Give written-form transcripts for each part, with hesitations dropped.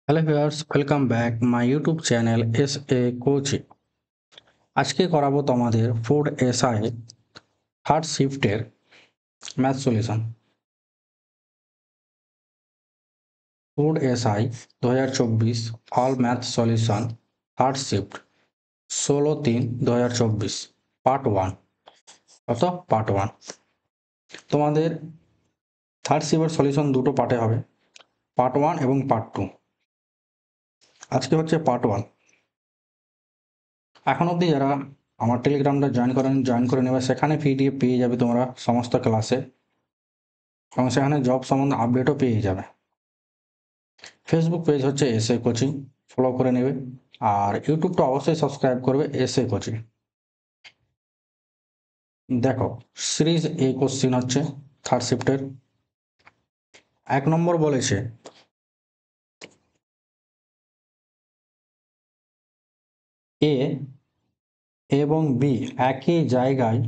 Hello viewers, welcome back my YouTube channel S A coaching. আজকে করাবো তোমাদের food SI third শিফটের math solution. Food SI 2024 all math solution third shift 16/3/2024 part 1 part 1। তোমাদের third শিফটের solution দুটো পার্টে হবে, part 1 এবং পার্ট 2। আজকে হচ্ছে পার্ট 1। এখন অবধি যারা আমার টেলিগ্রামটা জয়েন করে নেবে, সেখানে পিডিএফ পেয়ে যাবে তোমরা সমস্ত ক্লাসে, এবং সেখানে জব সম্বন্ধে আপডেটও পেয়ে যাবে। ফেসবুক পেজ হচ্ছে এস এ কোচিং, ফলো করে নেবে। আর ইউটিউবটা অবশ্যই সাবস্ক্রাইব করবে এস এ কোচিং। দেখো, সিরিজ এ কোশ্চিন হচ্ছে থার্ড শিফটের। 1 নম্বর বলেছে এ এবং বি একই জায়গায়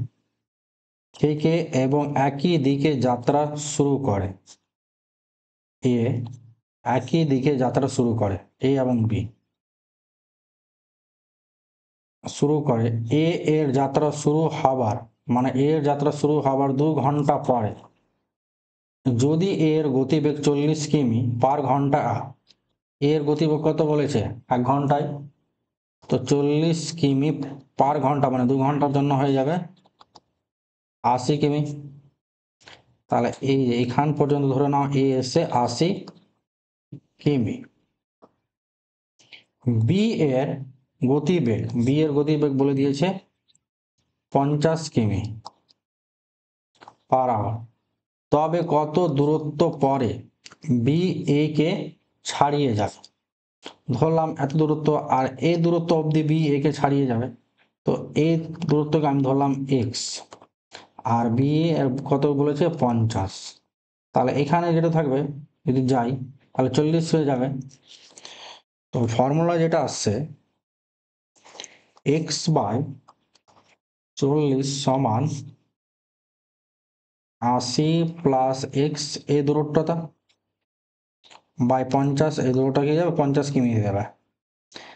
থেকে এবং একই দিকে যাত্রা শুরু করে। এ একই দিকে যাত্রা শুরু করে, এ এবং বি শুরু করে। এ এর যাত্রা শুরু হবার এর যাত্রা শুরু হবার 2 ঘন্টা পরে যদি এর গতিবেগ 40 কিমি পার ঘন্টা, এর গতিবেগ কত বলেছে 1 ঘন্টায়, তো 40 কিমি পার ঘন্টা 2 ঘন্টার জন্য হয়ে যাবে 80 কিমি। তাহলে এইখান পর্যন্ত ধরে নাও এ এসে 80 কিমি। বি এর গতিবেগ বলে দিয়েছে 50 কিমি পার আওয়ার। তবে কত দূরত্ব পরে বি এ কে ছাড়িয়ে যাবে? ধরলাম এত দূরত্ব, আর এই দূরত্ব অবধি বি এ কে ছাড়িয়ে যাবে, তো এই দূরত্বকে আমি ধরলাম এক্স, আর বি এর কত বলেছে 50। তাহলে এখানে যেটা থাকবে, যদি যাই তাহলে 40 হয়ে যাবে। তো ফর্মুলা যেটা আসছে, এক্স বাই 40 সমান 80 প্লাস এক্স এই দূরত্বটা বাই 50, এই দূরত্বটা কি যাবে 50 কিমি হয়ে যাবে।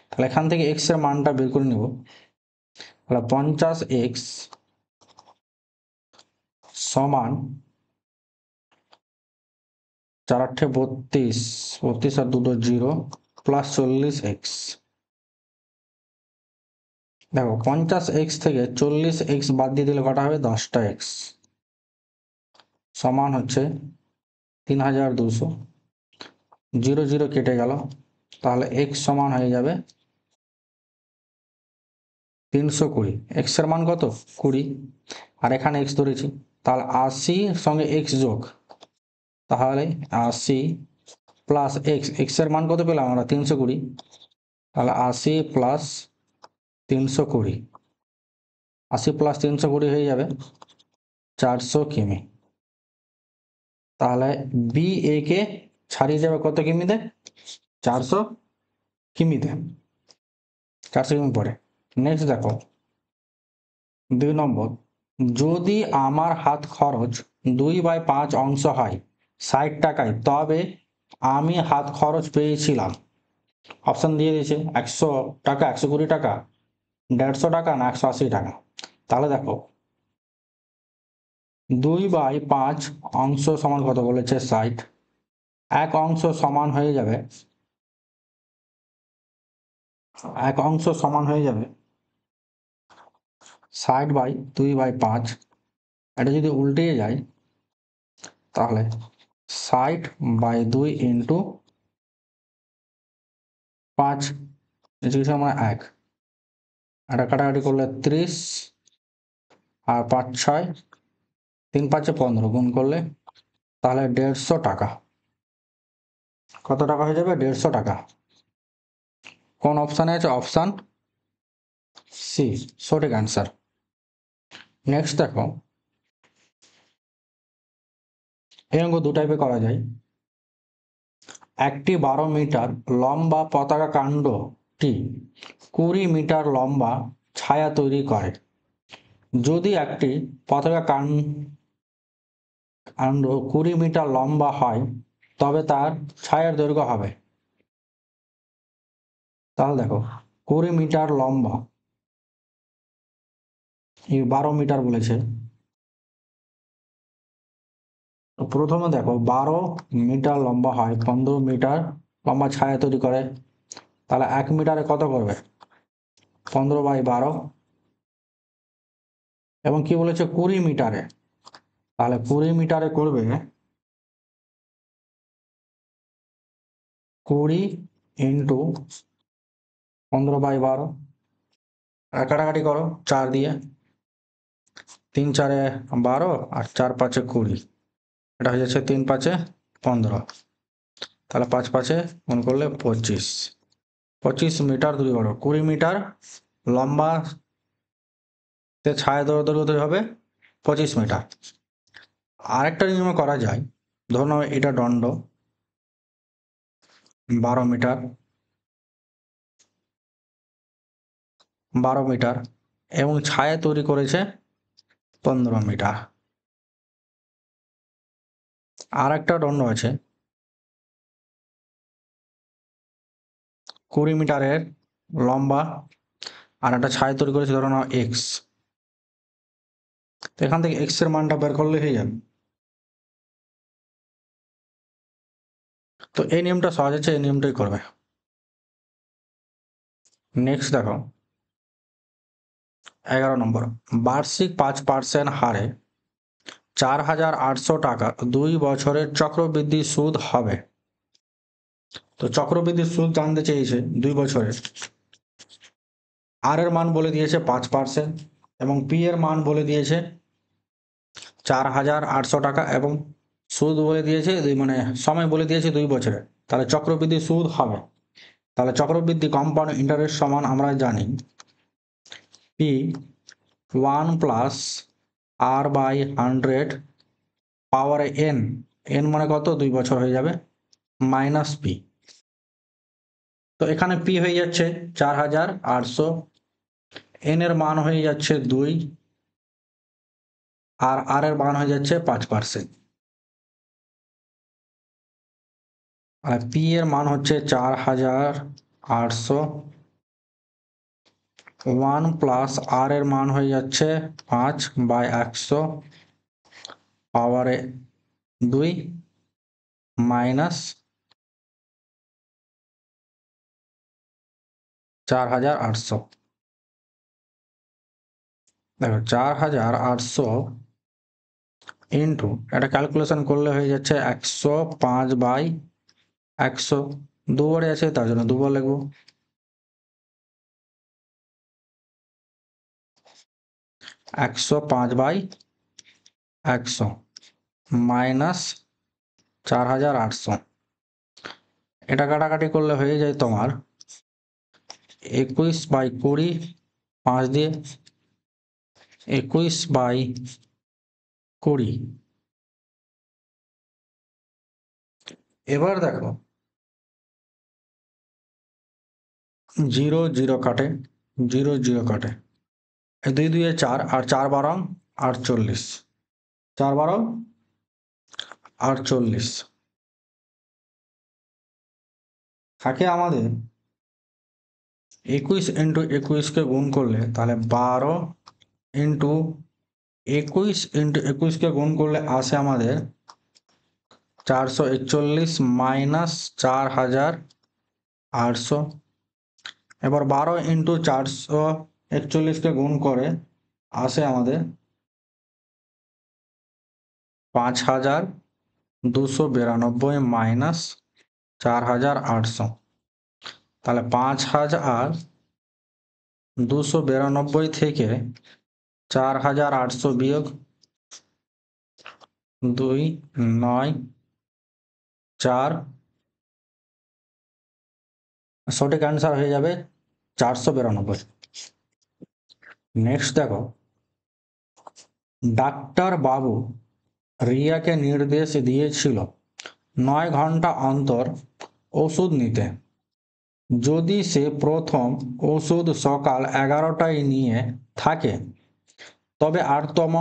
তাহলে এখান থেকে এক্স এর মানটা বের করে নেব। তাহলে 50x সমান 4 8 32, 32 আর 2 0 প্লাস 40x। দেখো 50x থেকে 40x বাদ দিয়ে দিলে কটা হবে 10টা x, সমান হচ্ছে 3200। 0 0 কেটে গেল, তাহলে x সমান হয়ে যাবে 320। x এর মান কত 20, আর এখানে x ধরেছি, তাহলে 80 সঙ্গে x যোগ, তাহলে 80 প্লাস x এর মান কত পেলাম আমরা 320। তাহলে 80 প্লাস 320, 80 প্লাস 320 হয়ে যাবে 400 কিমি। তাহলে বি এ কে ছাড়িয়ে যাবে কত কিমিতে 400 কিমিতে, 400 কিমি পরে। নেক্সট দেখো 2 নম্বর, যদি আমার হাত খরচ 2/5 অংশ হয় 60 টাকায়, তবে আমি হাত খরচ পেয়েছিলাম, অপশন দিয়ে দিয়েছে 100 টাকা, 120 টাকা, 150 টাকা না 180 টাকা। তাহলে দেখো 2/5 অংশ সমান কত বলেছে 60, এক অংশ সমান হয়ে যাবে 60/2/5। এটা যদি উল্টে যায় তাহলে 60/2 ইন্টু 5 মানে 1, এটা কাটাকাটি করলে 30, আর 5 6 3 5 15 গুণ করলে তাহলে 150 টাকা। কত টাকা হয়ে যাবে 150 টাকা। কোন অপশানে আছে? অপশান সি সঠিক অ্যান্সার। নেক্সট দেখো, এই অঙ্ক দু টাইপে করা যায়। একটি 12 মিটার লম্বা পতাকা কাণ্ডটি 20 মিটার লম্বা ছায়া তৈরি করে। যদি একটি পতাকা কাণ্ড 20 মিটার লম্বা হয়, তবে তার ছায়ার দৈর্ঘ্য হবে তাহলে দেখো 20 মিটার লম্বা, এই 12 মিটার বলেছে। তো প্রথমে দেখো 12 মিটার লম্বা হয়, 15 মিটার লম্বা ছায়া তৈরি করে, তাহলে 1 মিটারে কত করবে? 15/12। এবং কি বলেছে 20 মিটারে, তাহলে 20 মিটারে করবে 20 ইন্টু 15/12। কাটাকাটি করো 4 দিয়ে, 3 4 12 আর 4 5 20, এটা হয়ে যাচ্ছে 3 5 15, তাহলে 5 5 গুণ করলে 25, 25 মিটার দূরে করো। 20 মিটার লম্বা তে ছায়া দৈর্ঘ্য হবে 25 মিটার। আরেকটা নিয়মে করা যায়, ধরো নাও এটা দণ্ড 12 মিটার, 12 মিটার এবং ছায়া তৈরি করেছে 15 মিটার। আর একটা দণ্ড আছে 20 মিটারের লম্বা, আর একটা ছায়া তৈরি করেছে ধরো নাও এক্স। তো এখান থেকে এক্স এর মানটা বের করলে হয়ে যাবে। তো এই নিয়মটা সহজ আছে, এই নিয়মটাই করবে। নেক্সট দেখো 11 নম্বর, বার্ষিক 5% হারে 4,800 টাকা 2 বছরের চক্রবৃদ্ধি সুদ হবে। তো চক্রবৃদ্ধি সুদ জানতে চেয়েছে 2 বছরের। আর এর মান বলে দিয়েছে 5% এবং পি এর মান বলে দিয়েছে 4,800 টাকা এবং সুদ বলে দিয়েছে মানে সময় বলে দিয়েছে 2 বছরের। তাহলে চক্রবৃদ্ধি সুদ হবে, তাহলে চক্রবৃদ্ধি কম্পাউন্ড ইন্টারেস্ট সমান আমরা জানি পি 1 প্লাস আর বাই 100 পাওয়ারে এন, এন মানে কত 2 বছর হয়ে যাবে, মাইনাস পি। তো এখানে পি হয়ে যাচ্ছে 4,800, এন এর মান হয়ে যাচ্ছে 2 আর আর এর মান হয়ে যাচ্ছে 5%। আর পি এর মান হচ্ছে 4,800, 1 প্লাস আর এর মান হয়ে যাচ্ছে 5/100 পাওয়ারে 2 মাইনাস 4,800। দেখো 4,800 ইন্টু এটা ক্যালকুলেশন করলে হয়ে যাচ্ছে 105/100, দুবারে আছে তার জন্য দুবার লিখবো, 105/100 মাইনাস 4,800। এটা কাটাকাটি করলে হয়ে যায় তোমার 21/20, 5 দিয়ে 21/20। এবার দেখো 0 0 কাটে, 0 0 কাটে, 2 2 4 আর 4 12 48, 4 12 48 থাকে আমাদের 21 ইন্টু 21 কে গুণ করলে, তাহলে 12 ইন্টু 21 ইন্টু 21 কে গুণ করলে আসে আমাদের 441 মাইনাস 4,800। এবার 12 ইন্টু 441 কে গুণ করে আসে আমাদের 5,292 মাইনাস 4,800। তাহলে 5,292 থেকে 4,800 বিয়োগ 2 9 4, সঠিক অ্যান্সার হয়ে যাবে 492। নেক্সট দেখো, ডাক্তার বাবু রিয়াকে নির্দেশ দিয়েছিল 9 ঘন্টা অন্তর ওষুধ নিতে। যদি সে প্রথম ওষুধ সকাল 11টায় নিয়ে থাকে তবে 8তম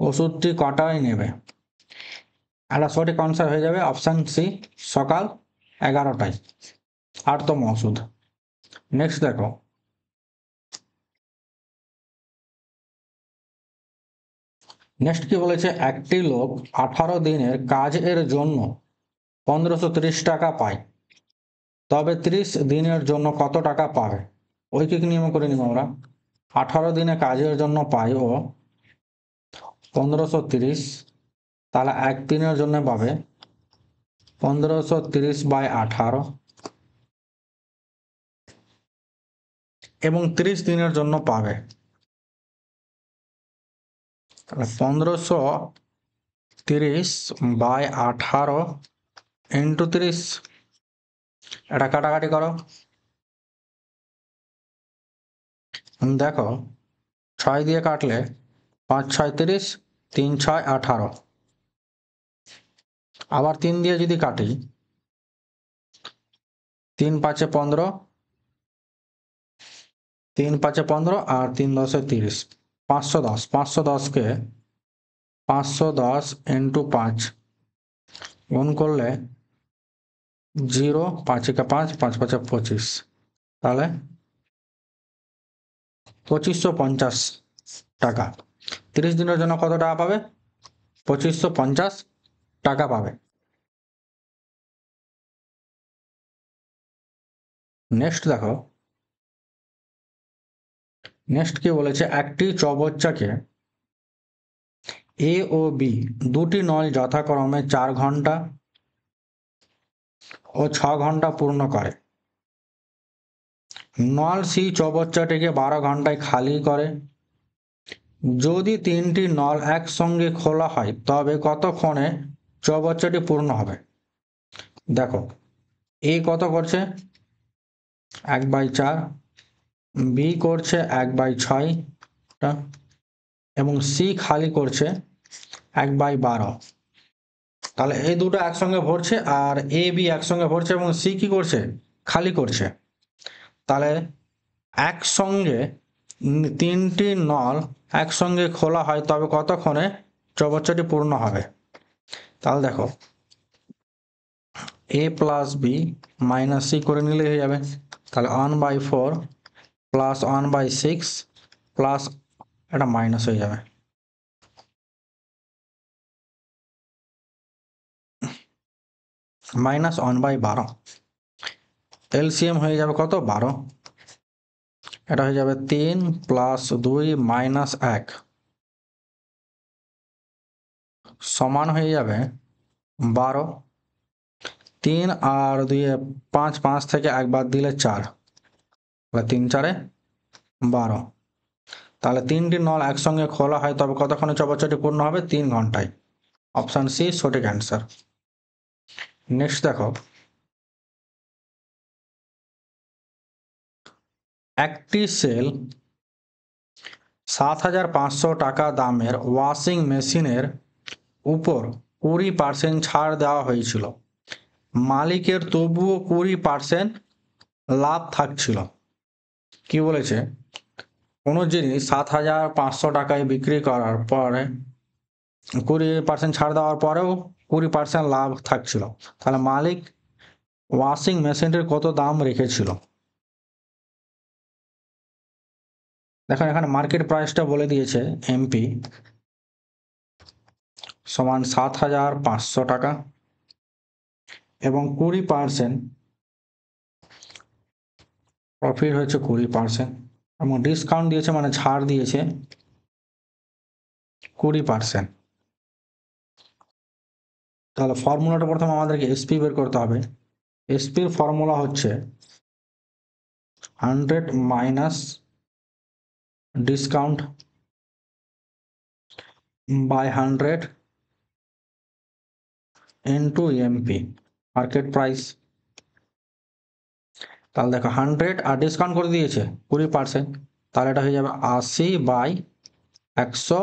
ওষুধটি কটায় নেবে? একটা সঠিক আনসার হয়ে যাবে অপশান সি, সকাল 11টায় 8তম ওষুধ। নেক্সট দেখো, নেক্সট কি বলেছে, একটি লোক 18 দিনের কাজের জন্য 1530 টাকা পায়, তবে 30 দিনের জন্য কত টাকা পাবে? ঐকিক নিয়ম করে নিব আমরা। 18 দিনে কাজের জন্য পাই ও 1530, তাহলে এক দিনের জন্য পাবে 1530/18, এবং 30 দিনের জন্য পাবে, তাহলে 1530/18 ইন্টু 30। এটা কাটাকাটি করো, দেখো 6 দিয়ে কাটলে 5 6 30, 3 6 18, আবার 3 দিয়ে যদি কাটি 3 5 15, 3 5 15 আর 3 10 30, 510, 510কে 510 ইন্টু 5 গুণ করলে 0, 5 একে 5, 5 5 25, তাহলে 2550 টাকা। 30 দিনের জন্য কত টাকা পাবে? 2550 টাকা পাবে। নেক্সট দেখো, নেক্সট কি বলেছে, একটি চৌবাচ্চাকে এ ও বি দুটি নল যথাক্রমে 4 ঘন্টা ও 6 ঘন্টা পূর্ণ করে। নল সি চৌবাচ্চাটিকে 12 ঘন্টায় খালি করে। যদি 3টি নল একসঙ্গে খোলা হয় তবে কতক্ষণে চৌবাচ্চাটি পূর্ণ হবে? দেখো, এ কত করছে 1/4, বি করছে 1/6, এবং সি খালি করছে 1/12। তাহলে এই দুটো একসঙ্গে ভরছে আর এ বি একসঙ্গে ভরছে এবং সি কি করছে, খালি করছে। তাহলে একসঙ্গে 3টি নল একসঙ্গে খোলা হয় তবে কতক্ষণে চৌবাচ্চাটি পূর্ণ হবে? তাহলে দেখো, এ প্লাস বি মাইনাস সি করে নিলে হয়ে যাবে। তাহলে 1/4 প্লাস 1/6 প্লাস এটা মাইনাস হয়ে যাবে, মাইনাস 1/12, এলসিএম হয়ে যাবে কত, 12। এটা হয়ে যাবে 3 প্লাস 2 মাইনাস 1 সমান হয়ে যাবে 12। 3 আর 2 5, 5 থেকে 1 বাদ দিলে 4, তাহলে 3 4 12। তাহলে 3টি নল একসঙ্গে খোলা হয় তবে কতক্ষণে চৌবাচ্চাটি পূর্ণ হবে? 3 ঘন্টায়। অপশন সি সঠিক অ্যান্সার। নেক্সট দেখো, একটি সেল 7,500 টাকা দামের ওয়াশিং মেশিনের উপর 20% ছাড় দেওয়া হয়েছিল, মালিকের তবুও 20% লাভ থাকছিল। কি বলেছে, কোনো জিনিস 7,500 টাকায় বিক্রি করার পরে 20% ছাড় দেওয়ার পরেও 20% লাভ থাকছিল, তাহলে মালিক ওয়াশিং মেশিনটির কত দাম রেখেছিল? দেখো এখানে মার্কেট প্রাইসটা বলে দিয়েছে, এমপি সমান 7,500 টাকা, এবং 20% প্রফিট হচ্ছে 20%, এবং ডিসকাউন্ট দিয়েছে মানে ছাড় দিয়েছে 20%। তাহলে ফর্মুলাটা প্রথমে আমাদেরকে এসপি বের করতে হবে। এসপির ফর্মুলা হচ্ছে 100 minus discount by 100 into MP market price. তাহলে দেখো 100 আর ডিসকাউন্ট করে দিয়েছে 20%, তাহলে এটা হয়ে যাবে 80/100,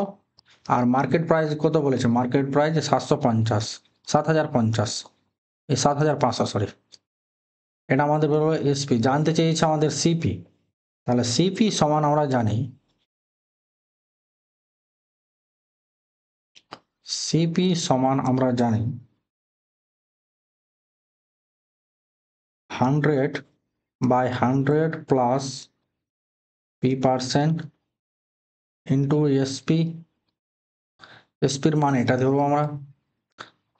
আর মার্কেট প্রাইস কত বলেছে, মার্কেট প্রাইস 750, 7,050, এই 7,500 সরি, এটা আমাদের বেরোবে এসপি। জানতে চেয়েছে আমাদের সিপি, তাহলে সিপি সমান আমরা জানি, সিপি সমান আমরা জানি 100 বাই 100 প্লাস p% ইন্টু এসপির মান এটা ধরবো আমরা,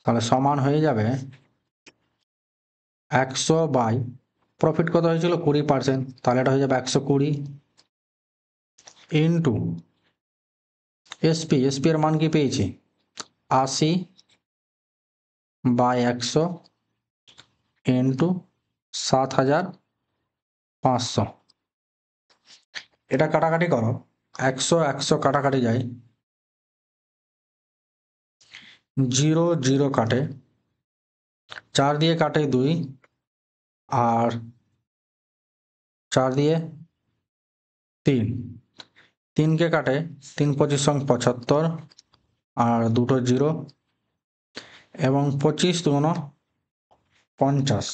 তাহলে সমান হয়ে যাবে 100 বাই প্রফিট কত হয়েছিল 20%, তাহলে এটা হয়ে যাবে 120 ইন্টু এসপি এর মান কি পেয়েছি 80 বাই 100 ইন্টু 7500। এটা কাটাকাটি করো, 100 কাটাকাটি যায়, 0 0 কাটে, 4 দিয়ে কাটে 2, আর 4 দিয়ে 3, 3 কে কাটে 3 25 75, আর দুটো 0, এবং 25 2 50,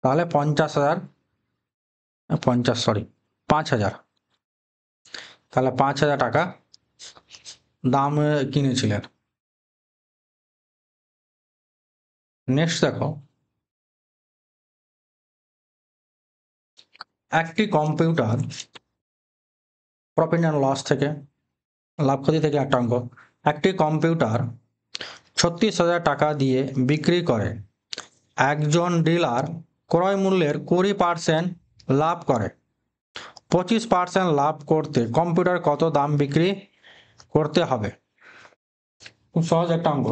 তাহলে 50,000, 5,000, তাহলে 5,000 টাকা দাম কিনেছিলেন। নেক্সট দেখো, একটি কম্পিউটার প্রফিট অ্যান্ড লস থেকে, লাভ ক্ষতি থেকে একটা অঙ্ক, একটি কম্পিউটার 36,000 টাকা দিয়ে বিক্রি করে, একজন ডিলার ক্রয় মূল্যের 20% লাভ করে, 25% লাভ করতে কম্পিউটার কত দাম বিক্রি করতে হবে? খুব সহজ একটা অঙ্ক।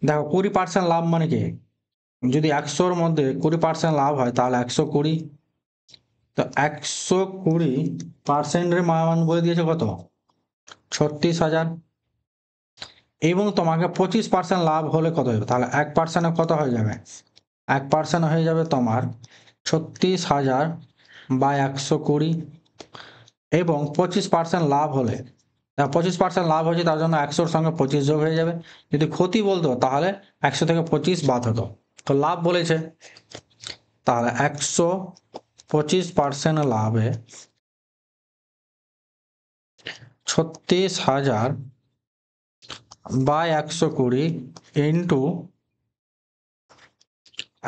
দেখো 20% লাভ মানে কি, যদি 100-র মধ্যে 20% লাভ হয় তাহলে 120, তো 120%-এর মান বলে দিয়েছে কত 36,000, এবং তোমাকে 25% লাভ হলে কত হবে, তাহলে 1% কত হয়ে যাবে, 1% হয়ে যাবে তোমার 36,000 বাই 120, এবং 25% লাভ হলে, 25% লাভ হয়েছে তার জন্য 100-র সঙ্গে 25 যোগ হয়ে যাবে, যদি ক্ষতি বলতো তাহলে 100 থেকে 25 বাদ হতো, তো লাভ বলেছে, তাহলে 125% লাভে 36,000 বাই 120 ইন্টু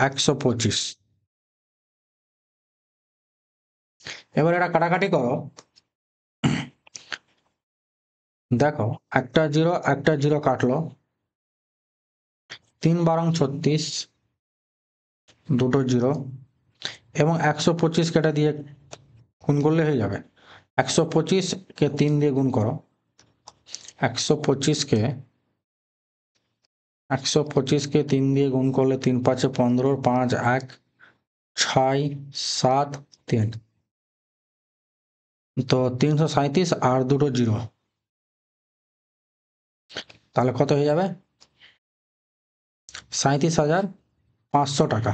125। এবার এটা কাটাকাটি করো, দেখো একটা 0 কাটলো, 3 12 36, দুটো 0, এবং 125 কেটে দিয়ে গুণ করলে হয়ে যাবে, 125-কে 3 দিয়ে গুণ করো, 125-কে 3 দিয়ে গুণ করলে 3 5 15, 5 1 6 7 3, তো 337 আর দুটো 0, তাহলে কত হয়ে যাবে 37,500 টাকা,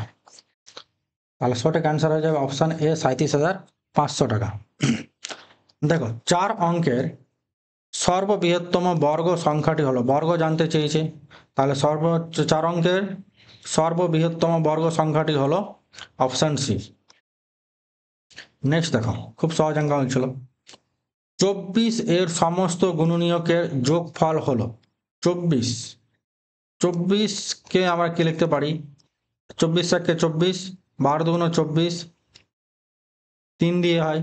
তাহলে সঠিক অ্যান্সার হয়ে যাবে অপশন এ 37,500 টাকা। দেখো 4 অঙ্কের সর্ববৃহত্তম বর্গ সংখ্যাটি হলো, বর্গ জানতে চেয়েছে, তাহলে 4 অঙ্কের সর্ববৃহত্তম বর্গ সংখ্যাটি হলো অপশন সি। নেক্সট দেখো, খুব সহজ অঙ্ক ছিল, 24 এর সমস্ত গুণনীয়কের যোগফল হলো 24, 24-কে আমরা কি লিখতে পারি, 24 × 24, 12 × 24, 3 দিয়ে হয়,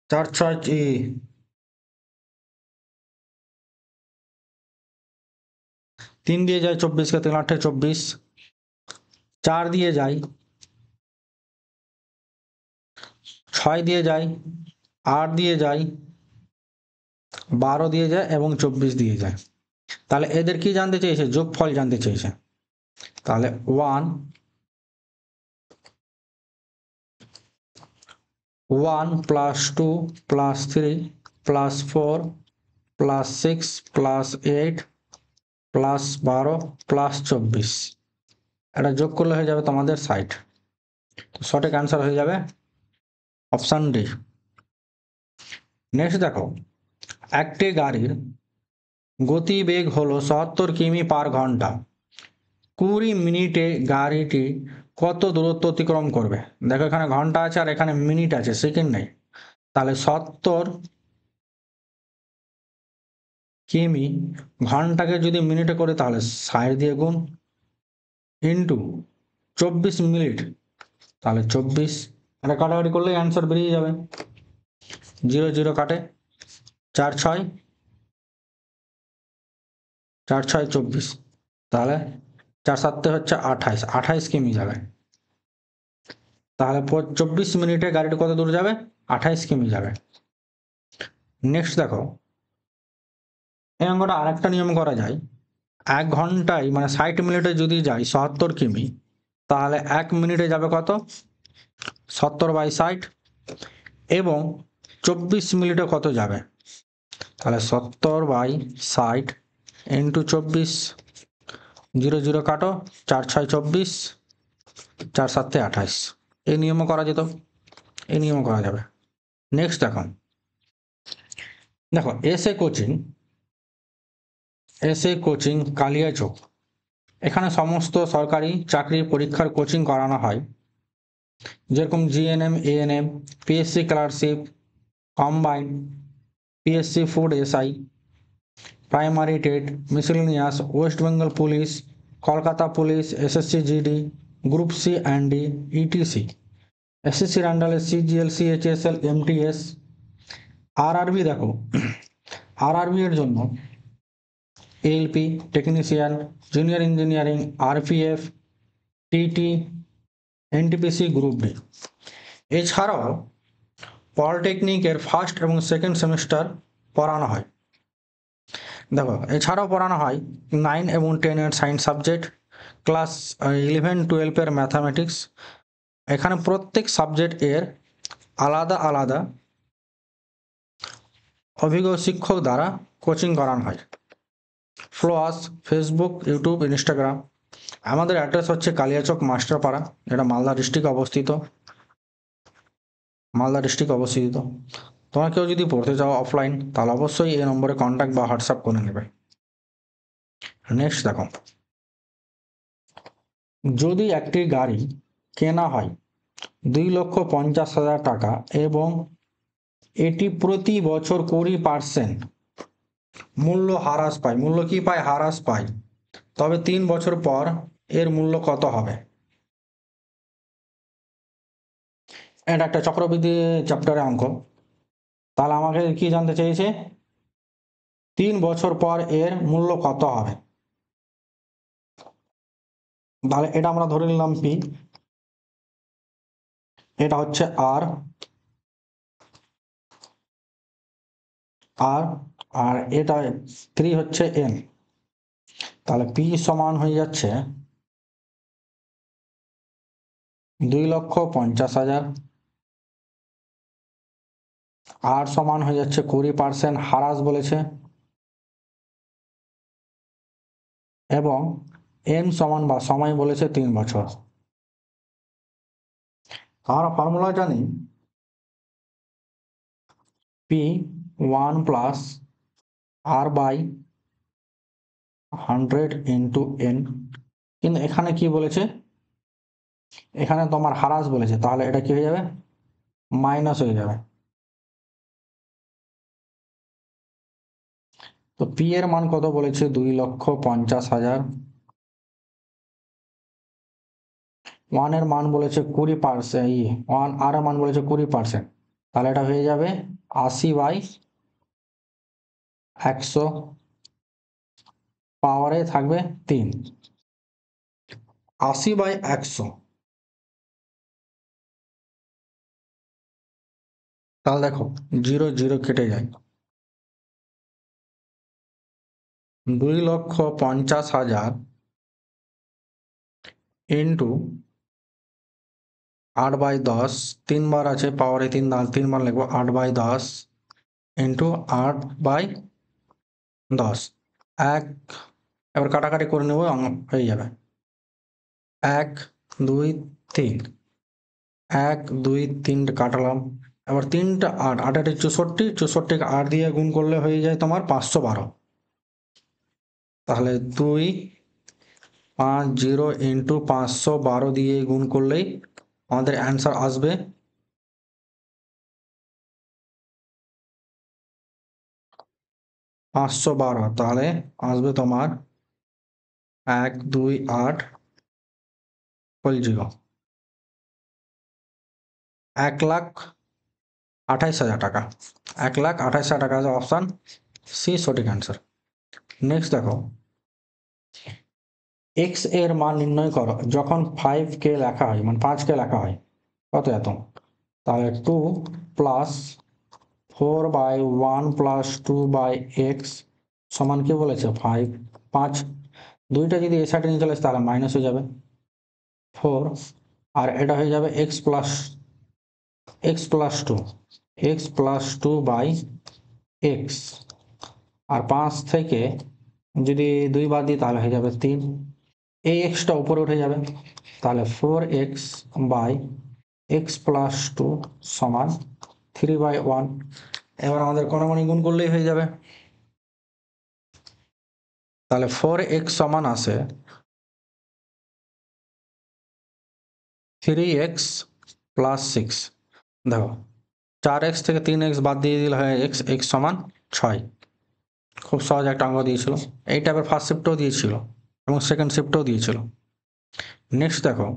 4 6 3 দিয়ে যায় 24-কে, 3 8 24, 4 দিয়ে যায়, 6 দিয়ে যায়, 8 দিয়ে যায়, 12 দিয়ে যায়, এবং 24 দিয়ে যায়, তাহলে এদের কি জানতে চেয়েছে, যোগফল জানতে চেয়েছে, তাহলে 1 + 2 + 3 + 4 + 6 + 8 + 12 + 24, এটা যোগ করলে হয়ে যাবে তোমাদের 60, তো সঠিক অ্যান্সার হয়ে যাবে অপশন ডি। নেক্সট দেখো, একটি গাড়ির গতিবেগ হলো ৭০ কিমি/ঘন্টা, 20 মিনিটে গাড়িটি কত দূরত্ব অতিক্রম করবে, দেখো এখানে ঘন্টা আছে আর এখানে মিনিট আছে, সেকেন্ড নেই, তাহলে ৭০ কিমি, ঘন্টাকে যদি মিনিটে করে তাহলে 60 দিয়ে গুণ, ইন্টু 24 মিনিট তাহলে 24, এটা কাটাকাটি করলে অ্যান্সার বেরিয়ে যাবে। 0 0 কাটে, 4 6 4 6 24, তাহলে 4 7 হচ্ছে 28, 28 কিমি যাবে। তাহলে 24 মিনিটে গাড়িটা কত দূর যাবে? 28 কিমি যাবে। নেক্সট দেখো, এই অঙ্কটা আরেকটা নিয়ম করা যায়। 1 ঘন্টায় মানে 60 মিনিটে যদি যাই 77 কিমি, তাহলে 1 মিনিটে যাবে কত? 70/60। এবং 24 মিনিটে কত যাবে? তাহলে 70/60 ইন্টু 24, 0 0 কাটো, 4 6 24, 4 7 28। এই নিয়মও করা যেত, এই নিয়মও করা যাবে। নেক্সট দেখো, এসএ কোচিং কালিয়াচক, এখানে সমস্ত সরকারি চাকরির পরীক্ষার কোচিং করানো হয়, যেরকম GNM, ANM, PSC clerkship, combined, PSC food SI, primary TET, miscellaneous, West Bengal police, Kolkata police, SSC GD, group C and D, ETC, এসএসসির আন্ডারে সিজিএল, সিএইচএসএল, এমটিএস, আরআরবি। দেখো আরআরবি এর জন্য ALP, technician, junior engineering, RPF, TT, NTPC, group B. এছাড়াও পলিটেকনিকের first এবং second semester পড়ানো হয়। দেখো এছাড়াও পড়ানো হয় 9 এবং 10 এর সায়েন্স সাবজেক্ট, ক্লাস 11 12 ম্যাথামেটিক্স। এখানে প্রত্যেক সাবজেক্ট এর আলাদা আলাদা অভিজ্ঞ শিক্ষক দ্বারা কোচিং করানো হয়। ফ্লোয়াস, ফেসবুক, ইউটিউব, ইনস্টাগ্রাম। আমাদের অ্যাড্রেস হচ্ছে কালিয়াচক মাস্টারপাড়া, এটা মালদা ডিস্ট্রিক্টে অবস্থিত। তোমরা কেউ যদি পড়তে চাও অফলাইন, তাহলে অবশ্যই এই নম্বরে কন্ট্যাক্ট বা হোয়াটসঅ্যাপ করে নেবে। নেক্সট দেখো, যদি একটি গাড়ি কেনা হয় 2,50,000 টাকা এবং এটি প্রতি বছর 20% মূল্য হ্রাস পায়, মূল্য কি পায়? হ্রাস পায়, তবে 3 বছর পর এর মূল্য কত হবে? এটা একটা চক্রবৃদ্ধি চ্যাপ্টারের অঙ্ক। তাহলে আমাকে কি জানতে চেয়েছে? 3 বছর পর এর মূল্য কত হবে। তাহলে এটা আমরা ধরে নিলাম পি, এটা হচ্ছে আর, আর এটা 3 হচ্ছে এন। তাহলে পি সমান হয়ে যাচ্ছে 2,50,000, আর সমান হয়ে যাচ্ছে 20% হ্রাস বলেছে, এবং এন সমান বা সময় বলেছে 3 বছর। আমরা ফর্মুলা জানি P 1 plus R by 100 into N. কিন্তু এখানে কি বলেছে? এখানে তোমার হ্রাস বলেছে, তাহলে এটা কি হয়ে যাবে? মাইনাস হয়ে যাবে। তো পি এর মান কত বলেছে? 2,50,000। ওয়ান এর মান বলেছে 20%, ওয়ান আর এর মান বলেছে 20%, তাহলে এটা হয়ে যাবে 80/100, পাওয়ারে থাকবে 3। 80/100, তাহলে দেখো 0 0 কেটে যায়। 2,50,000 ইন্টু 8/10, 3 বার আছে, পাওয়ারে 3 বার লিখবো, 8/10 ইন্টু 8/10, এক, এবার কাটাকাটি করে নেবো, হয়ে যাবে 1 2 3, 1 2 3 কাটালাম। এবার 3টা 8, 8 8 64, 64কে 8 দিয়ে গুণ করলে হয়ে যায় তোমার 512। তাহলে 250 ইন্টু 512 দিয়ে গুণ করলেই আমাদের অ্যান্সার আসবে 512, তাহলে আসবে তোমার 128 হোল জিরো 1,28,000 টাকা। 1,28,000 টাকা আছে অপশান সি সঠিক অ্যান্সার। নেক্সট দেখো, এক্স এর মান নির্ণয় করো যখন 5K লেখা হয়, মানে 5K লেখা হয়, কত এত? তাহলে 2 প্লাস 4/1 প্লাস 2/x সমান কি বলেছে 5। দুইটা যদি এ সাইডে নিয়ে চলে আসে তাহলে মাইনাস হয়ে যাবে 4, আর এটা হয়ে যাবে x প্লাস 2 আর 5 থেকে যদি 2 বাদ দিই তাহলে হয়ে যাবে 3, এই এক্সটা উপরে উঠে যাবে, তাহলে 4x/x+2 সমান 3/1। এবার আমাদের কোনাকুনি গুণ করলেই হয়ে যাবে, তাহলে 4x সমান আসে 3x+6। দেখো 4x থেকে 3x বাদ দিয়ে দিলে হয় x সমান 6। খুব সহজ একটা অঙ্ক দিয়েছিল, এই টাইপের ফার্স্ট শিফটও দিয়েছিল এবং সেকেন্ড শিফটও দিয়েছিল। নেক্সট দেখো,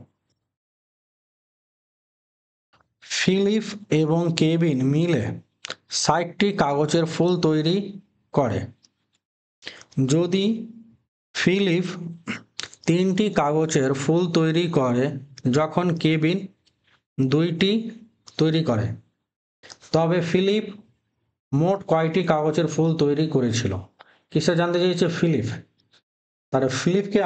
ফিলিপ এবং কেভিন মিলে 60টি কাগজের ফুল তৈরি করে। যদি ফিলিপ 3টি কাগজের ফুল তৈরি করে যখন কেভিন 2টি তৈরি করে, তবে ফিলিপ মোট কয়টি কাগজের ফুল তৈরি করেছিল? কিসে জানতে চেয়েছে ফিলিপ, তাহলে ফিলিপকে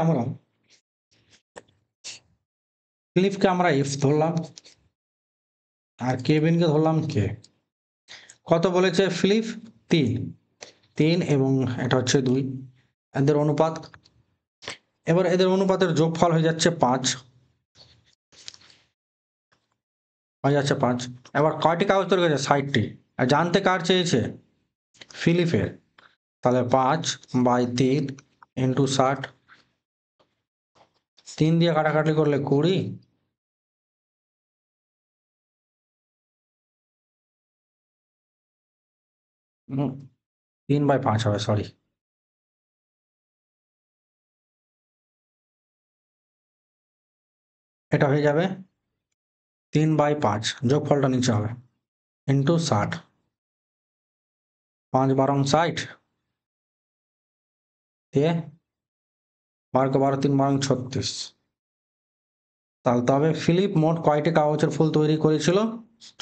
আমরা এফ ধরলাম আর কেভিনকে ধরলাম কে। কত বলেছে ফিলিপ? 3 এবং এটা হচ্ছে 2, এদের অনুপাত। এবার এদের অনুপাতের যোগফল হয়ে যাচ্ছে 5, এবার কয়টি কাগজ তৈরি করেছে? 60টি। আর জানতে কার চেয়েছে? ফিলিপের। তাহলে 5/3 ইন্টু 60, 3 দিয়ে কাটাকাটি করলে 20, হুম, 3/5 হবে, সরি। এটা হয়ে যাবে 3/5, যোগফলটা নিচে হবে, ইন্টু 60, 5×12 60, দিয়ে 12×12 3×12 36। তাহলে তবে ফিলিপ মোট কয়টি কাগজের ফুল তৈরি করেছিল?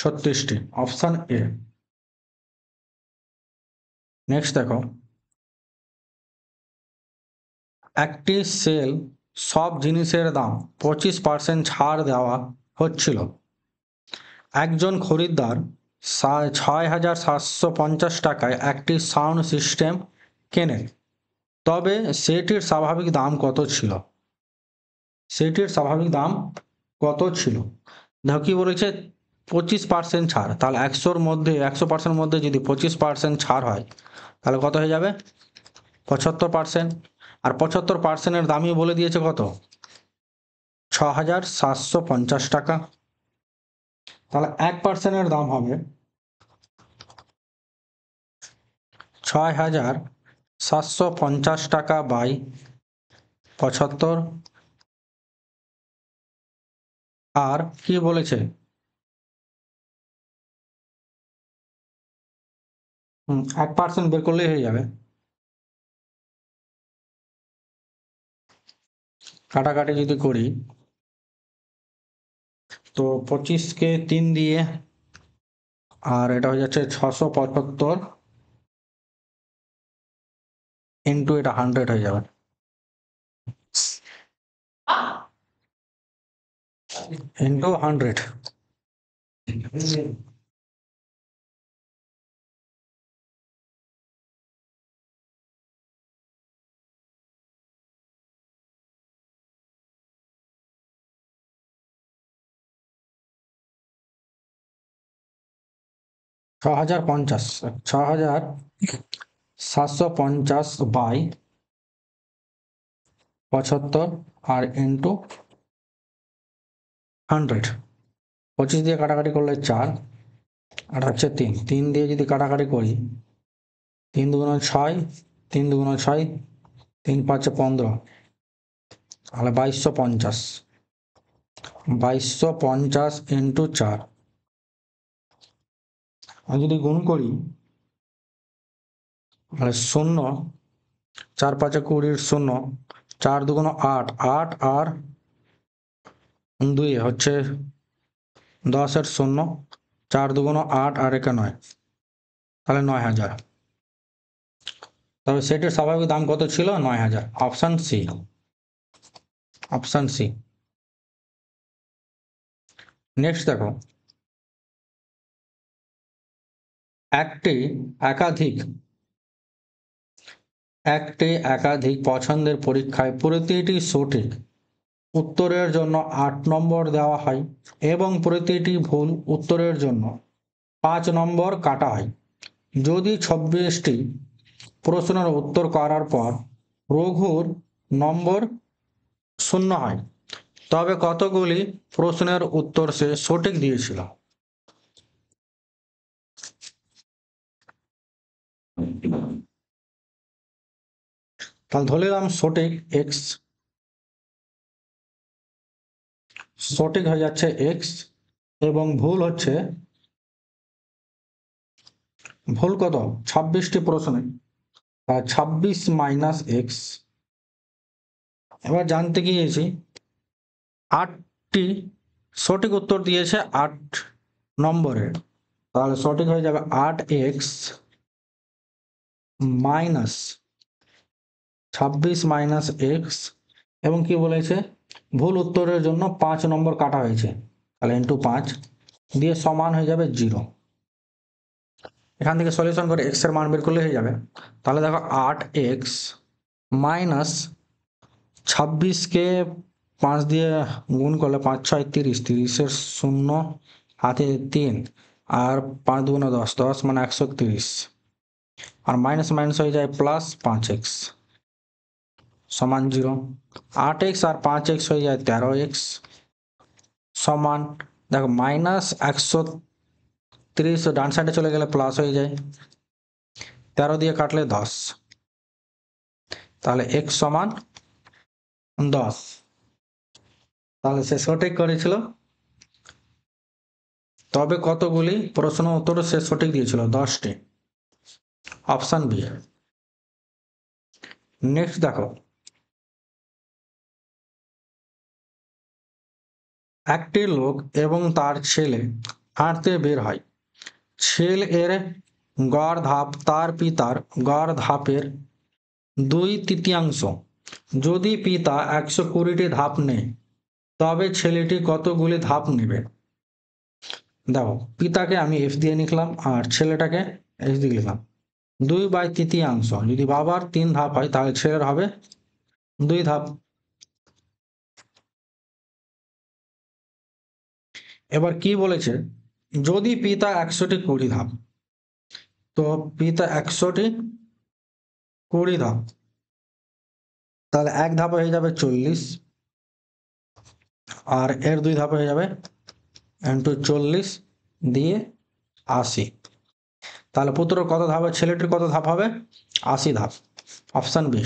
36টি, অপশন এ। নেক্সট দেখো, একটি সেল সব জিনিসের দাম 25% ছাড় দেওয়া হচ্ছিল। একজন খরিদ্দার 6,750 টাকায় একটি সাউন্ড সিস্টেম কেনেন, তবে সেটির স্বাভাবিক দাম কত ছিল? দেখো কি বলেছে, 25% ছাড়, তাহলে 100% মধ্যে যদি 25% ছাড় হয় তাহলে কত হয়ে যাবে? 75%। আর 75%-এর দামই বলে দিয়েছে কত? 6,750 টাকা। তাহলে 1%-এর দাম হবে 6,750 টাকা বাই 75। আর কি বলেছে? 1% বের করলেই হয়ে যাবে, কাটাকাটি যদি করি তো 25কে 3 দিয়ে, আর এটা হয়ে যাচ্ছে 675 ইন্টু এটা 100 হয়ে যাবে, ইন্টু 100। 6,050, 6,750 by 75 R into 100। 25 দিয়ে কাটাকাটি করলে 4, আর হচ্ছে 3 দিয়ে যদি কাটাকাটি করি 3 দুগুণ 6, 3 দুগুণ 6, 3 5 15, তাহলে 2250, 2250 ইন্টু 4। আমি যদি গুণ করি তাহলে 0, 4 5 20, 0, 4 দুগুণ 8, 8 আর 2 হচ্ছে 10 এর 0, 4 দুগুণ 8 আর 1 9, তাহলে 9000। তবে সেটের স্বাভাবিক দাম কত ছিল? 9000। Option C, option C. Next দেখো, একটি একাধিক পছন্দের পরীক্ষায় প্রতিটি সঠিক উত্তরের জন্য 8 নম্বর দেওয়া হয় এবং প্রতিটি ভুল উত্তরের জন্য 5 নম্বর কাটা হয়। যদি 26টি প্রশ্নের উত্তর করার পর রঘুর নম্বর 0 হয়, তবে কতগুলি প্রশ্নের উত্তর সে সঠিক দিয়েছিল? তাহলে ধরে নিলাম সঠিক এক্স, সঠিক হয়ে যাচ্ছে এক্স এবং ভুল হচ্ছে, ভুল কত? 26টি প্রশ্নে 26 মাইনাস এক্স। এবার জানতে গিয়েছি 8টি সঠিক উত্তর দিয়েছে 8 নম্বরের, তাহলে সঠিক হয়ে যাবে 8x মাইনাস 26 মাইনাস এক্স, এবং কি বলেছে? ভুল উত্তরের জন্য 5 নম্বর কাটা হয়েছে, তাহলে ইন্টু 5 দিয়ে সমান হয়ে যাবে 0। এখান থেকে সলিউশন করে এক্স এর মান বের করলে হয়ে যাবে। তাহলে দেখো 8x মাইনাস 26কে 5 দিয়ে গুণ করলে 5 6 30, 30-এর 0 হাতে 3 আর 5 দুগুণে 10, 10 মানে 130, আর মাইনাস মাইনাস হয়ে যায় প্লাস 5x সমান 0। 8x আর 5x হয়ে যায় 13x সমান, দেখো মাইনাস 130 ডান সাইডে চলে গেলে প্লাস হয়ে যায়, 13 দিয়ে কাটলে 10, তাহলে x সমান 10। তাহলে সে সঠিক করেছিল, তবে কতগুলি প্রশ্ন উত্তর সে সঠিক দিয়েছিল? 10টি। Option B. নেক্সট দেখো, একটি লোক এবং তার ছেলে হাঁটতে বের হয়। ছেলের গড় ধাপ তার পিতার গড় ধাপের 2/3। যদি পিতা 120টি ধাপ নেয়, তবে ছেলেটি কতগুলি ধাপ নেবে? দেখো, পিতাকে আমি এফ দিয়ে লিখলাম আর ছেলেটাকে এস দিয়ে লিখলাম। 2/3, যদি বাবার 3 ধাপ হয় তাহলে ছেলের হবে 2 ধাপ। এবার কি বলেছে? যদি পিতা 100টি 20 ধাপ, তো পিতা 100টি 20 ধাপ, তাহলে এক ধাপে হয়ে যাবে 40, আর এর 2 ধাপে হয়ে যাবে ইন্টু 40 দিয়ে 80। তাহলে পুত্রের কত ধাপ হবে? ছেলেটির কত ধাপ হবে? 80 ধাপ। Option B.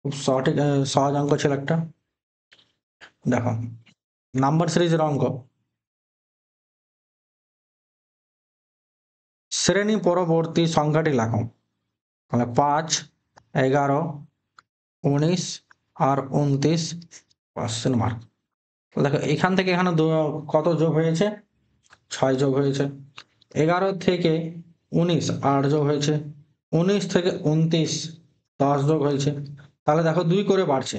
খুব সঠিক, সহজ অঙ্ক ছিল একটা। দেখো, নাম্বার সিরিজের অঙ্ক। শ্রেণী পরবর্তী সংখ্যাটি লেখো। তাহলে 5, 11, 19 আর 29 কোশ্চেন মার্ক। দেখো এখান থেকে এখানে কত যোগ হয়েছে? 6 যোগ হয়েছে। 11 থেকে 19 8 যোগ হয়েছে। 19 থেকে 29 10 যোগ হয়েছে। তাহলে দেখো 2 করে বাড়ছে,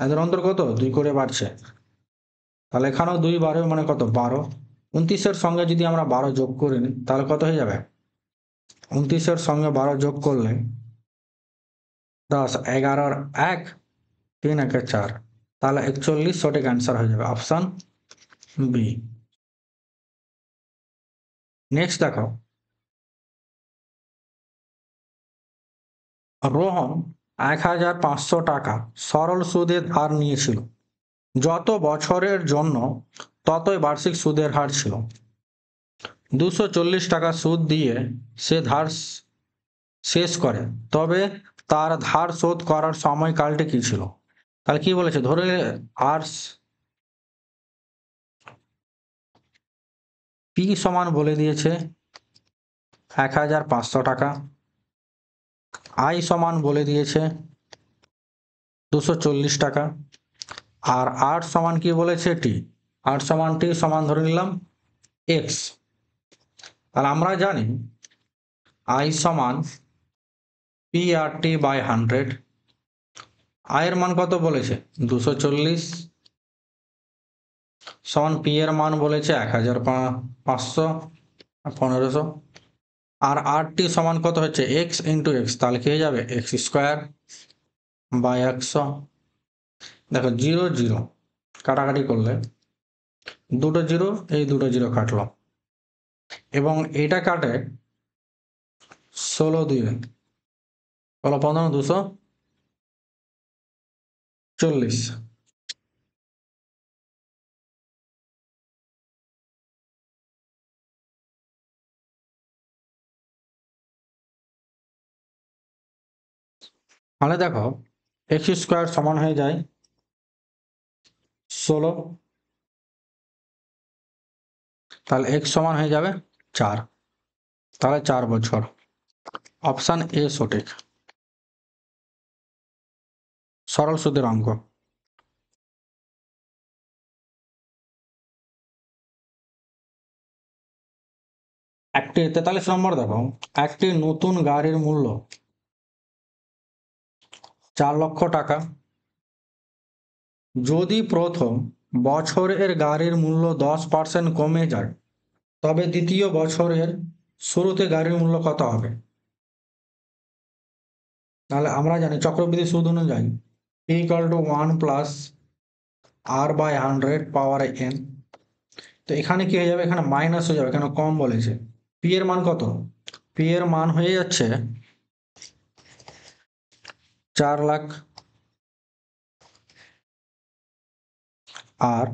এদের অন্তর কত? 2 করে বাড়ছে। তাহলে এখানেও 2 বাড়ে মানে কত? 12। 29-এর সঙ্গে যদি আমরা 12 যোগ করে নিই তাহলে কত হয়ে যাবে? 29-এর সঙ্গে 12 যোগ করলে 10, 11 আর 1, 3 1 4, তাহলে 41 সঠিক অ্যান্সার হয়ে যাবে। Option B. নেক্সট দেখো, রোহন 1500 টাকা সরল সুদে ধার নিয়েছিল। যত বছরের জন্য ততই বার্ষিক সুদের হার ছিল। 240 টাকা সুদ দিয়ে সে ধার শেষ করে, তবে তার ধার শোধ করার সময়কালটি কি ছিল? তাহলে কি বলেছে, ধরে আর পি সমান বলে দিয়েছে 1500 টাকা, আই সমান বলে দিয়েছে 240 টাকা, আর আর সমান কি বলেছে টি, আর সমান টি সমান ধরে নিলাম এক্স। তাহলে আমরা জানি আই সমান পি আর টি বাই 100, আয়ের মান কত বলেছে 240, সমান পি এর মান বলেছে 1500 1500, আর আর টি সমান কত হচ্ছে এক্স ইন্টু এক্স, তাহলে কি হয়ে যাবে এক্স স্কোয়ার বাই 100। দেখো জিরো জিরো কাটাকাটি করলে দুটো জিরো, এই দুটো জিরো কাটলো, এবং এটা কাটে 16 দিয়ে, বলো 15 240। তাহলে দেখো এক্স স্কোয়ার সমান হয়ে যায় 16, তাহলে এক্স সমান হয়ে যাবে 4, তাহলে 4 বছর। অপশান এ সঠিক, সরল সুদের অঙ্ক। একটি 43 নম্বর দেখো, একটি নতুন গাড়ির মূল্য 4 লক্ষ টাকা, যদি প্রথম বছরের গাড়ির মূল্য 10% কমে যায়, তবে দ্বিতীয় বছরের শুরুতে গাড়ির মূল্য কত হবে? তাহলে আমরা জানি চক্রবৃদ্ধি সুদ অনুযায়ী p = 1 plus R by 100 power n। তো এখানে কি হয়ে যাবে, এখানে মাইনাস হয়ে যাবে, এখানে কম বলেছে। পি এর মান কত, পি এর মান হয়ে যাচ্ছে 4 লাখ, আর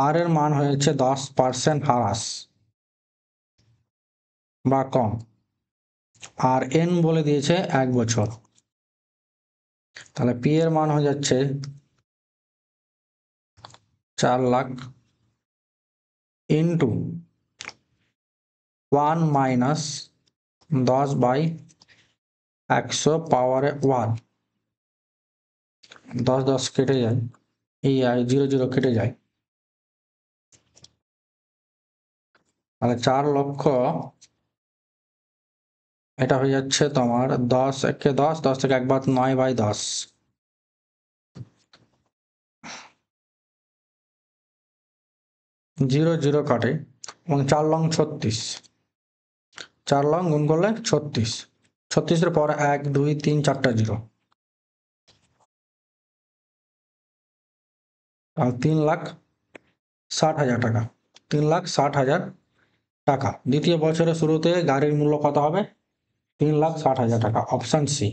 আর এর মান হয়েছে 10% হ্রাস বা কম, আর এন বলে দিয়েছে 1 বছর। তাহলে পি এর মান হয়ে যাচ্ছে 4 লাখ ইন্টু 1 মাইনাস 10/100 পাওয়ারে 1, 10 10 কেটে যায়, এই 0 0 কেটে যায়, তাহলে 4 লক্ষ, এটা হয়ে যাচ্ছে তোমার 10 একে 10, 10 থেকে একবার 9/10, 0 0 কাটে, এবং 4 লং 36, 4 লং গুণ করলে 36, 36-এর পর 1 2 3 4টা জিরো, আর 3,60,000 টাকা, 3,60,000 টাকা। দ্বিতীয় বছরের শুরুতে গাড়ির মূল্য কত হবে, 3,60,000 টাকা, অপশন সি।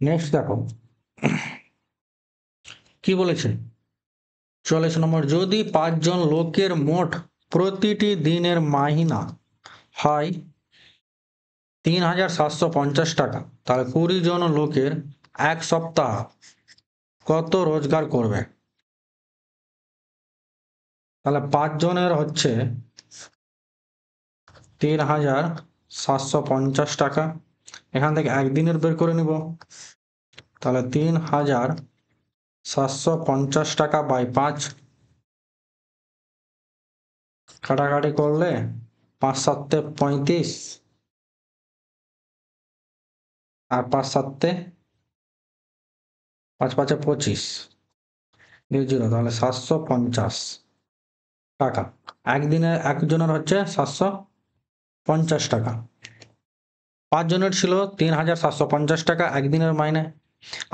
নেক্সট দেখো কি বলেছে, 44 নম্বর, যদি 5 জন লোকের মোট প্রতিটি দিনের মাহিনা হয় 3,750 টাকা, তাহলে 20 জন লোকের এক সপ্তাহ কত রোজগার করবে? তাহলে 5 জনের হচ্ছে 3,750 টাকা, এখান থেকে একদিনের বের করে নিব, তাহলে 3,750 টাকা বাই 5, কাটাকাটি করলে 5 7 35, আর 5 7 5 5 25 দিয়ে 0, তাহলে 750 টাকা। একদিনে একজনের হচ্ছে 750 টাকা, 5 জনের ছিল 3,750 টাকা একদিনের মাইনে,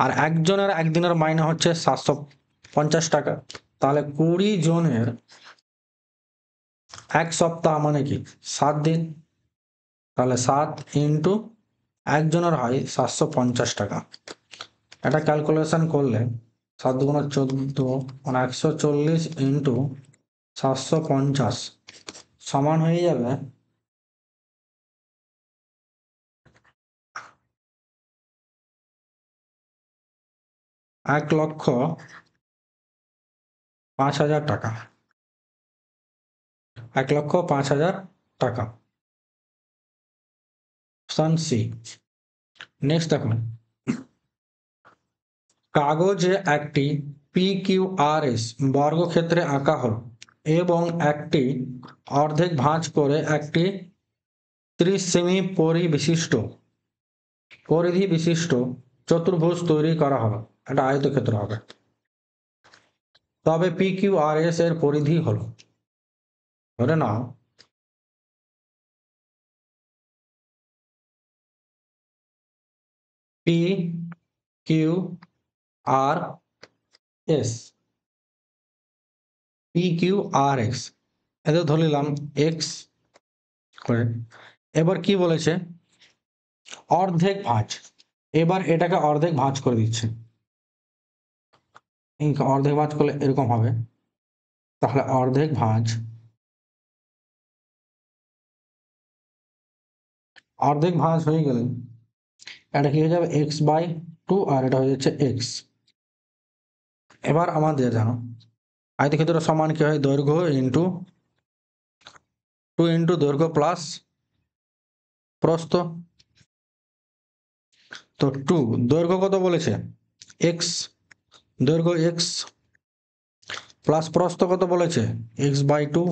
আর একজনের একদিনের মাইনে হচ্ছে 750 টাকা, তাহলে 20 জনের এক সপ্তাহ মানে কি 7 দিন, তাহলে 7 ইন্টু একজনের হয় 750 টাকা। এটা ক্যালকুলেশন করলে 7 দুগুণে 14, মানে 140 ইন্টু 750 সমান হয়ে যাবে 1,05,000 টাকা। 1,05,000 টাকা। Option C. নেক্সট দেখুন, কাগজে একটি PQRS বর্গক্ষেত্রে আঁকা হলো এবং একটি অর্ধেক ভাঁজ করে একটি 30 সেমি পরিধি বিশিষ্ট চতুর্ভুজ তৈরি করা হলো। এটা আয়তক্ষেত্র হবে। তবে PQRS এর পরিধি হলো, ধরে নাও PQRS এদের ধরে নিলাম x করে। এবার কি বলেছে, অর্ধেক ভাঁজ। এবার এটাকে অর্ধেক ভাঁজ করে দিচ্ছে। অর্ধেক ভাঁজ করলে এরকম হবে, তাহলে অর্ধেক ভাঁজ হয়ে গেলে এটা কি হয়ে যাবে x/2 আর এটা হয়ে যাচ্ছে x। এবার আমাদের জানো আয়তক্ষেত্র সমান কি হয়, দৈর্ঘ্য ইন্টু 2 ইন্টু দৈর্ঘ্য প্লাস প্রস্থ। তো 2 দৈর্ঘ্য কত বলেছে, x, দৈর্ঘ্য x প্লাস প্রস্থ কত বলেছে, x/2।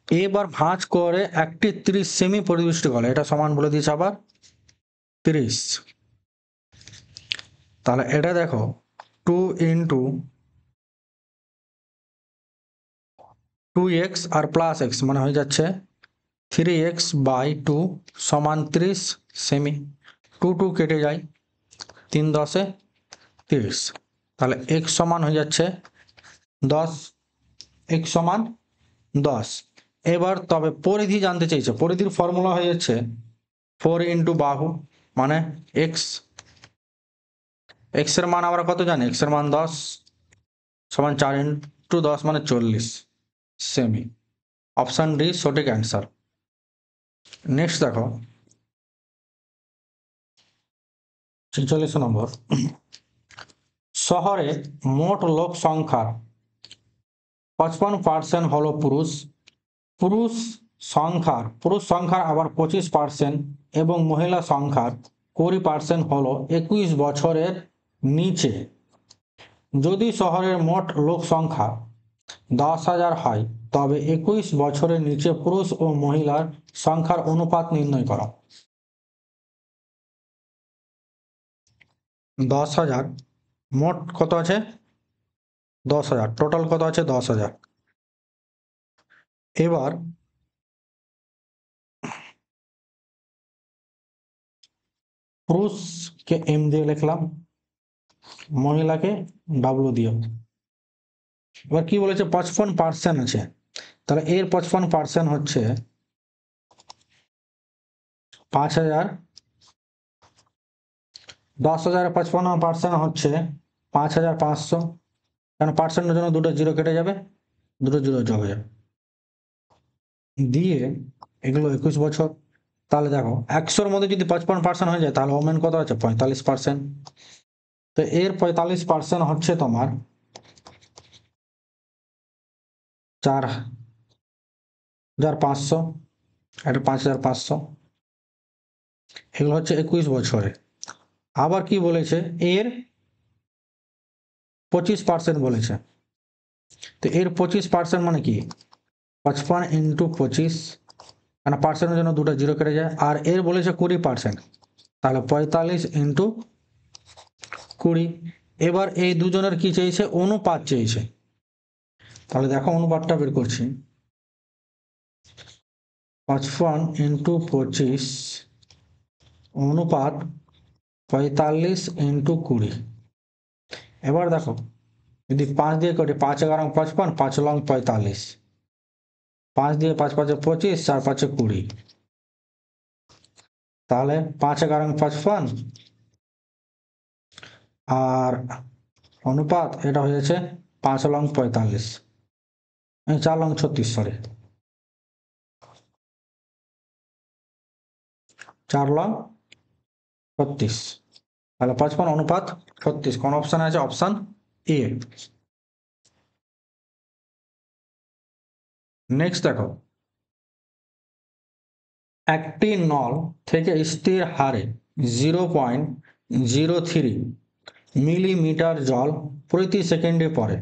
এবার ভাঁজ করে একটি 30 সেমি পরিদৃষ্ট করে, এটা সমান বলে দিয়েছে আবার 30। তাহলে এটা দেখো 2 ইন্টু 2x আর প্লাস x মানে হয়ে যাচ্ছে 3x/2 সমান 30 সেমি। 2 কেটে যায়, 3 10 30। তাহলে x সমান হয়ে যাচ্ছে 10, x সমান 10। এবার তবে পরিধি জানতে চাইছে, পরিধির ফর্মুলা হয়ে যাচ্ছে 4 ইন্টু বাহু মানে x। x এর মান আমরা কত জানি, x এর মান 10 সমান 4 ইন্টু 10 মানে 40 সেমি। অপশন ডি সঠিক অ্যান্সার। নেক্সট দেখো 46 নম্বর, শহরে মোট লোক সংখ্যার 55% হলো পুরুষ। পুরুষ সংখ্যার আবার 25% এবং মহিলা সংখ্যার 20% হলো 21 বছরের নিচে। যদি শহরের মোট লোক সংখ্যা 10,000 হয় তবে 21 বছরের নিচে পুরুষ ও মহিলার সংখ্যার অনুপাত নির্ণয় করা। 10,000 মোট কত আছে, 10,000 টোটাল কত আছে 10,000। এবার পুরুষকে এম দিয়ে লিখলাম, মহিলাকে ডাব্লু দিয়ে। এবার কি বলেছে 55% আছে, তাহলে এর 55% হচ্ছে 5,000। 10,000 55% হচ্ছে 5,500, কারণ পার্সেন্টের জন্য দুটো জিরো কেটে যাবে, দুটো জিরো যোগ হয়ে যাবে দিয়ে এগুলো 21 বছর। তাহলে দেখো 100-র মধ্যে যদি 55% হয়ে যায় তাহলে ওমেন কত আছে 45%। তো এর 45% হচ্ছে তোমার 4,500, এটা 5,500। এগুলো হচ্ছে 21 বছরে। আবার কি বলেছে, এর 25% বলেছে। তো এর 25% মানে কি 55 ইন্টু 25, মানে পার্সেন্টের জন্য দুটো জিরো কেটে যায়। আর এর বলেছে 20%, তাহলে 45 ইন্টু 20। এবার এই দুজনের কি চেয়েছে, অনুপাত চেয়েছে। তাহলে দেখো অনুপাতটা বের করছি, 55 ইন্টু 25 অনুপাত 45 ইন্টু 20। এবার দেখো যদি 5 দিয়ে করি, 5 এগারো 55, 5 লং 45, 5 দিয়ে 5 5 25, 4 5 20। তাহলে 5 এগারো 55 আর অনুপাত এটা হয়ে যাচ্ছে 5 লং 45, 4 লং 36, সরি 4 লং 36। তাহলে 55:36। কোন অপশানে আছে? Option A. নেক্সট দেখো, একটি নল থেকে স্থির হারে 0.03 মিলিমিটার জল প্রতি সেকেন্ডে পড়ে,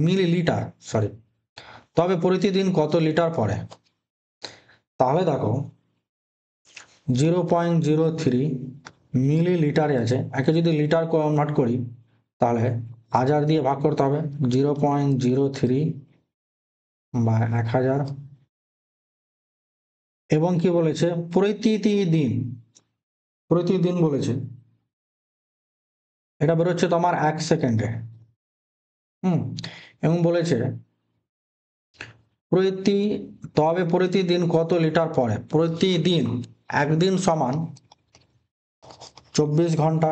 মিলিলিটার সরি, তবে প্রতিদিন কত লিটার পড়ে? তাহলে দেখো 0.03 মিলিলিটারে আছে, একে যদি লিটার কনভার্ট করি তাহলে 1000 দিয়ে ভাগ করতে হবে। 0.03 বা 1000, এবং কি বলেছে? প্রতিদিন, প্রতিদিন বলেছে, এটা বেরোচ্ছে তোমার 1 সেকেন্ডে। এবং বলেছে তবে প্রতিদিন কত লিটার পড়ে? প্রতিদিন, একদিন সমান 24 ঘন্টা,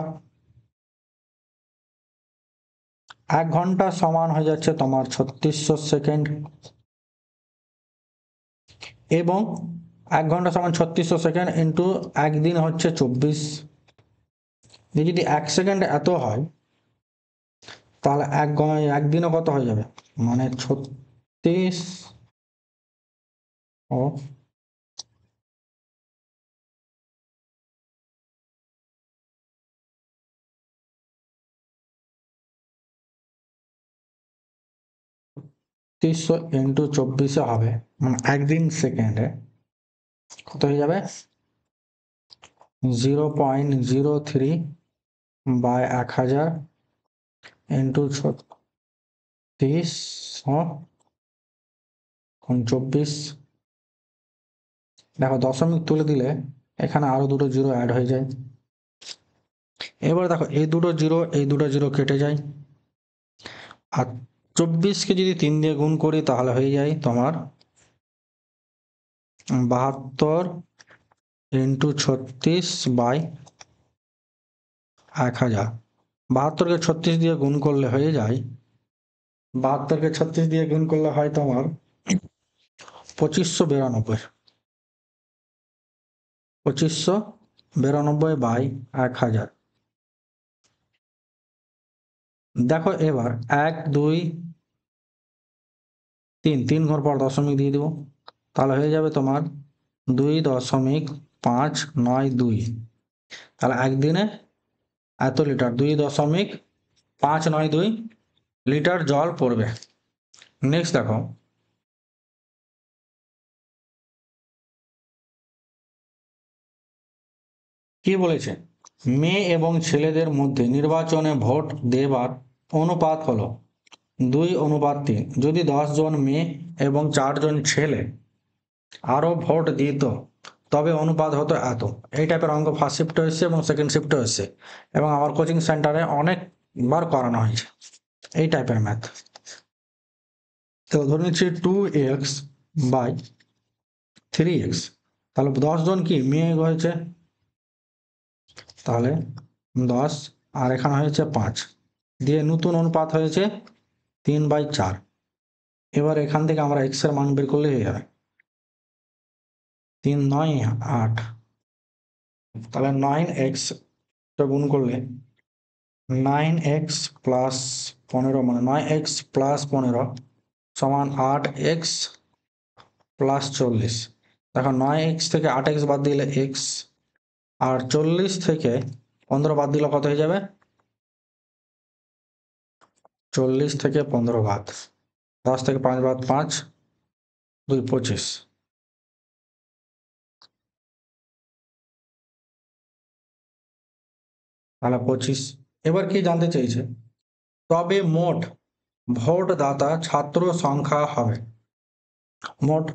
1 ঘন্টা সমান হয়ে যাচ্ছে তোমার 3600 সেকেন্ড, এবং 1 ঘন্টা সমান 3600 সেকেন্ড ইন্টু একদিন হচ্ছে 24। যদি 1 সেকেন্ড এত হয় তাহলে একদিনও কত হয়ে যাবে? মানে 36 ও 300 ইন্টু 24 হবে, মানে একদিন সেকেন্ডে কত হয়ে যাবে? 0.03 বাই 1000 ইন্টু 36 দেখো দশমিক তুলে দিলে এখানে আরো দুটো জিরো অ্যাড হয়ে যায়। এবার দেখো এই দুটো জিরো কেটে যায়, আর 24কে যদি 3 দিয়ে গুণ করি তাহলে হয়ে যায় তোমার 72 ইন্টু 36 বাই 1000। 72কে 36 দিয়ে গুণ করলে হয়ে যায়, 72কে 36 দিয়ে গুণ করলে হয় তোমার 2592, 2592 বাই 1000। দেখো এবার 1 2 3 ঘর পর দশমিক দিয়ে দিব, তাহলে হয়ে যাবে তোমার 2.592। তাহলে একদিনে এত লিটার, 2.592 লিটার জল পড়বে। নেক্সট দেখো, কি বলেছে? মেয়ে এবং ছেলেদের মধ্যে নির্বাচনে ভোট দেবার অনুপাত হলো 2:3। যদি 10 জন মেয়ে এবং 4 জন ছেলে আরো ভোট দিত তবে অনুপাত হতো এত। এই টাইপের অঙ্ক ফার্স্ট শিফটে এসছে এবং সেকেন্ড শিফটে এসছে, এবং আমার কোচিং সেন্টারে অনেকবার করানো হয়েছে এই টাইপের ম্যাথ। তো ধরে নিচ্ছি 2x বাই 3x, তাহলে 10 জন কি মেয়ে হয়েছে, তাহলে 10, আর এখানে হয়েছে 5, দিয়ে নতুন অনুপাত হয়েছে 3/4। এবার এখান থেকে আমরা x এর মান বের করলে হয়ে যাবে 3 9 8, তাহলে 9x গুণ করলে 9x প্লাস 15, মানে 9x প্লাস 15 সমান 8x প্লাস 40। দেখো 9x থেকে 8x বাদ দিলে x, আর 40 থেকে 15 বাদ দিলে কত হয়ে যাবে? 40 থেকে 15 বাদ, 10 থেকে 5 বাদ 5, 2 25, তাহলে 25। এবার কি জানতে চেয়েছে? তবে মোট ভোটদাতা ছাত্র সংখ্যা হবে, মোট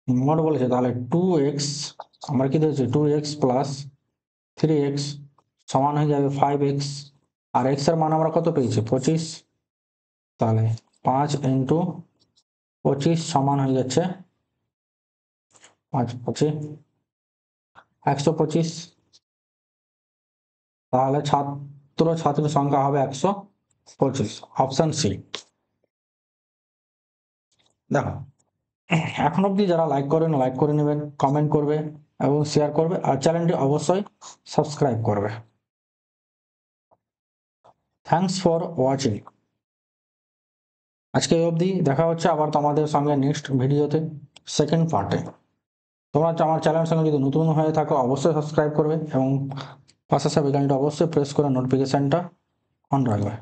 মোট বলেছে, তাহলে 2x, আমরা কি দিয়েছি 2x প্লাস 3x সমান হয়ে যাবে 5x, আর x এর মান আমরা কত পেয়েছি? 25, তাহলে 5 ইন্টু 25 সমান হয়ে যাচ্ছে 5 25 125। তাহলে ছাত্র ছাত্রীর সংখ্যা হবে 125, অপশন সি। দেখো এখন অবধি যারা লাইক করেন লাইক করে নেবেন, কমেন্ট করবে এবং শেয়ার করবে, আর চ্যানেলটি অবশ্যই সাবস্ক্রাইব করবে। Thanks for watching. আজকে এই অবধি, দেখা হচ্ছে আবার তোমাদের সঙ্গে নেক্সট ভিডিওতে, সেকেন্ড পার্টে। তোমরা আমার চ্যানেলের সঙ্গে যদি নতুন হয়ে থাকো অবশ্যই সাবস্ক্রাইব করবে এবং পাশে সাব আইকনটা অবশ্যই প্রেস করে নোটিফিকেশনটা অন রাখবে।